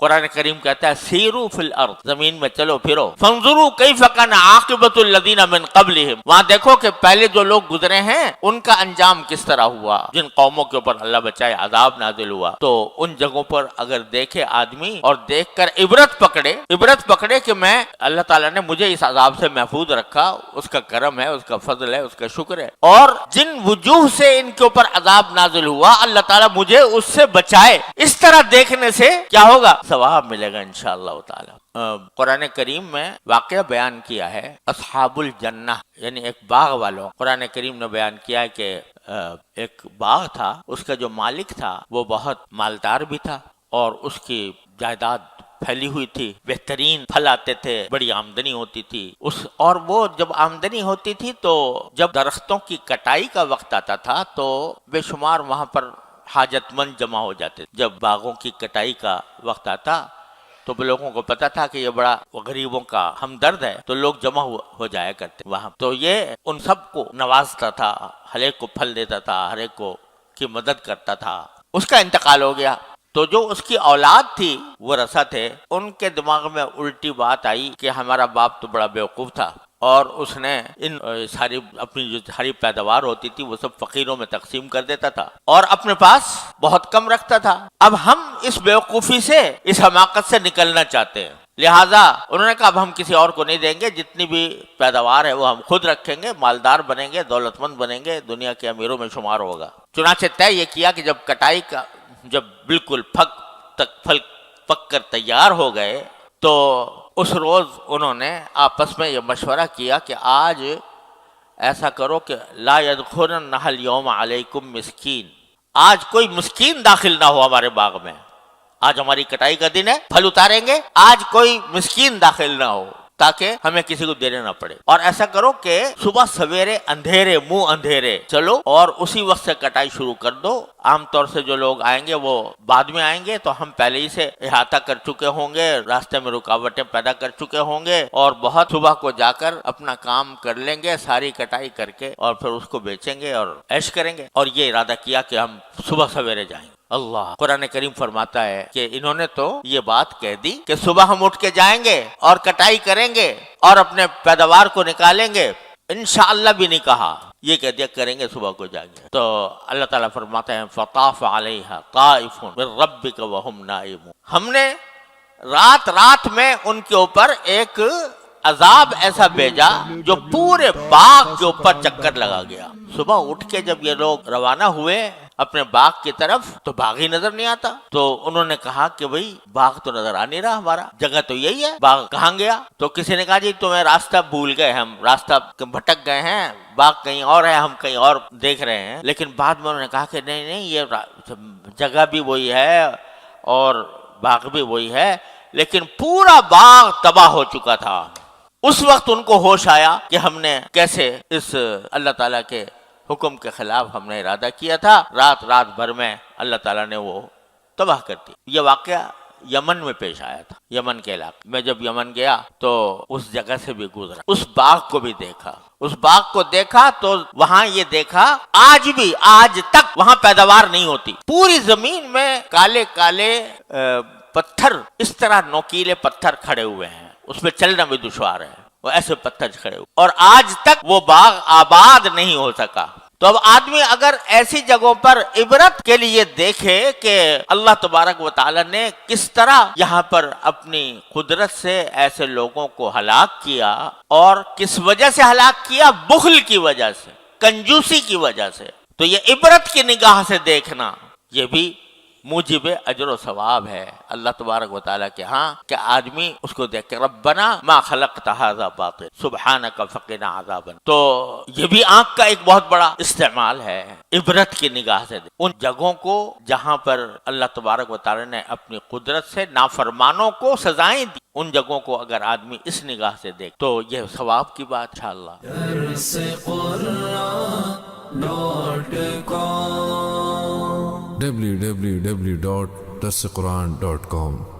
قرآن کریم کہتا ہے سیرو فی الارض، زمین میں چلو پھرو، فانظروا کیف کان عاقبۃ الذین من قبلہم، وہاں دیکھو کہ پہلے جو لوگ گزرے ہیں ان کا انجام کس طرح ہوا، جن قوموں کے اوپر اللہ بچائے عذاب نازل ہوا۔ تو ان جگہوں پر اگر دیکھے آدمی اور دیکھ کر عبرت پکڑے کہ میں اللہ تعالیٰ نے مجھے اس عذاب سے محفوظ رکھا، اس کا کرم ہے، اس کا فضل ہے، اس کا شکر ہے، اور جن وجوہ سے ان کے اوپر عذاب نازل ہوا اللہ تعالیٰ مجھے اس سے بچائے، اس طرح دیکھنے سے کیا ہوگا؟ ثواب ملے گا انشاءاللہ تعالیٰ۔ قرآن کریم میں واقعہ بیان کیا ہے اصحاب الجنہ، یعنی ایک باغ والوں، قرآن کریم نے بیان کیا ہے کہ ایک باغ تھا، اس کا جو مالک تھا وہ بہت مالدار بھی تھا اور اس کی جائیداد پھیلی ہوئی تھی، بہترین پھل آتے تھے، بڑی آمدنی ہوتی تھی اور وہ جب آمدنی ہوتی تھی تو جب درختوں کی کٹائی کا وقت آتا تھا تو بے شمار وہاں پر حاجت مند جمع ہو جاتے تھے۔ جب باغوں کی کٹائی کا وقت آتا تو لوگوں کو پتا تھا کہ یہ بڑا غریبوں کا ہمدرد ہے، تو لوگ جمع ہو جایا کرتے وہاں، تو یہ ان سب کو نوازتا تھا، ہر ایک کو پھل دیتا تھا، ہر ایک کو کی مدد کرتا تھا۔ اس کا انتقال ہو گیا تو جو اس کی اولاد تھی وہ رسا تھے، ان کے دماغ میں الٹی بات آئی کہ ہمارا باپ تو بڑا بیوقوف تھا اور اس نے ان ساری اپنی جو ساری پیداوار ہوتی تھی وہ سب فقیروں میں تقسیم کر دیتا تھا اور اپنے پاس بہت کم رکھتا تھا۔ اب ہم اس بیوقوفی سے، اس حماقت سے نکلنا چاہتے ہیں، لہٰذا انہوں نے کہا اب ہم کسی اور کو نہیں دیں گے، جتنی بھی پیداوار ہے وہ ہم خود رکھیں گے، مالدار بنیں گے، دولت مند بنیں گے، دنیا کے امیروں میں شمار ہوگا۔ چنانچہ طے یہ کیا کہ جب کٹائی کا جب بالکل پھل پک کر تیار ہو گئے تو اس روز انہوں نے آپس میں یہ مشورہ کیا کہ آج ایسا کرو کہ لا يدخلنها اليوم علیکم مسکین، آج کوئی مسکین داخل نہ ہو ہمارے باغ میں، آج ہماری کٹائی کا دن ہے، پھل اتاریں گے، آج کوئی مسکین داخل نہ ہو تاکہ ہمیں کسی کو دینے نہ پڑے، اور ایسا کرو کہ صبح سویرے اندھیرے منہ اندھیرے چلو اور اسی وقت سے کٹائی شروع کر دو۔ عام طور سے جو لوگ آئیں گے وہ بعد میں آئیں گے، تو ہم پہلے ہی سے احاطہ کر چکے ہوں گے، راستے میں رکاوٹیں پیدا کر چکے ہوں گے اور بہت صبح کو جا کر اپنا کام کر لیں گے، ساری کٹائی کر کے اور پھر اس کو بیچیں گے اور عیش کریں گے، اور یہ ارادہ کیا کہ ہم صبح سویرے جائیں گے۔ اللہ قرآن کریم فرماتا ہے کہ انہوں نے تو یہ بات کہہ دی کہ صبح ہم اٹھ کے جائیں گے اور کٹائی کریں گے اور اپنے پیداوار کو نکالیں گے، انشاءاللہ بھی نہیں کہا، یہ کہہ دیا کریں گے صبح کو جائیں گے۔ تو اللہ تعالیٰ فرماتا ہے فطاف علیہا طائف من ربک وہم نائمون، ہم نے رات میں ان کے اوپر ایک عذاب ایسا بھیجا جو پورے باغ کے اوپر چکر لگا گیا۔ صبح اٹھ کے جب یہ لوگ روانہ ہوئے اپنے باغ کی طرف تو باغ ہی نظر نہیں آتا، تو انہوں نے کہا کہ بھئی باغ تو نظر آ نہیں رہا، ہمارا جگہ تو یہی ہے، باغ کہاں گیا؟ تو کسی نے کہا جی تمہیں راستہ بھول گئے، ہم راستہ بھٹک گئے ہیں، باغ کہیں اور ہے، ہم کہیں اور دیکھ رہے ہیں۔ لیکن بعد میں انہوں نے کہا کہ نہیں یہ جگہ بھی وہی ہے اور باغ بھی وہی ہے، لیکن پورا باغ تباہ ہو چکا تھا۔ اس وقت ان کو ہوش آیا کہ ہم نے کیسے اس اللہ تعالیٰ کے حکم کے خلاف ہم نے ارادہ کیا تھا، رات بھر میں اللہ تعالیٰ نے وہ تباہ کر دی۔ یہ واقعہ یمن میں پیش آیا تھا، یمن کے علاقے میں جب یمن گیا تو اس جگہ سے بھی گزرا، اس باغ کو بھی دیکھا، اس باغ کو دیکھا تو وہاں یہ دیکھا آج تک وہاں پیداوار نہیں ہوتی، پوری زمین میں کالے کالے پتھر، اس طرح نوکیلے پتھر کھڑے ہوئے ہیں، اس پہ چلنا بھی دشوار ہے، وہ ایسے پتھر کھڑے ہوئے اور آج تک وہ باغ آباد نہیں ہو سکا۔ تو اب آدمی اگر ایسی جگہوں پر عبرت کے لیے دیکھے کہ اللہ تبارک و تعالی نے کس طرح یہاں پر اپنی قدرت سے ایسے لوگوں کو ہلاک کیا، اور کس وجہ سے ہلاک کیا؟ بخل کی وجہ سے، کنجوسی کی وجہ سے، تو یہ عبرت کی نگاہ سے دیکھنا یہ بھی موجب اجر و ثواب ہے اللہ تبارک و تعالیٰ کے ہاں، کہ آدمی اس کو دیکھ کے ربنا ما خلقت ھذا باطل سبحانک فقنا عذاب النار۔ تو یہ بھی آنکھ کا ایک بہت بڑا استعمال ہے، عبرت کی نگاہ سے ان جگہوں کو جہاں پر اللہ تبارک و تعالیٰ نے اپنی قدرت سے نافرمانوں کو سزائیں دی، ان جگہوں کو اگر آدمی اس نگاہ سے دیکھ تو یہ ثواب کی بات انشاءاللہ۔ www.darsequran.com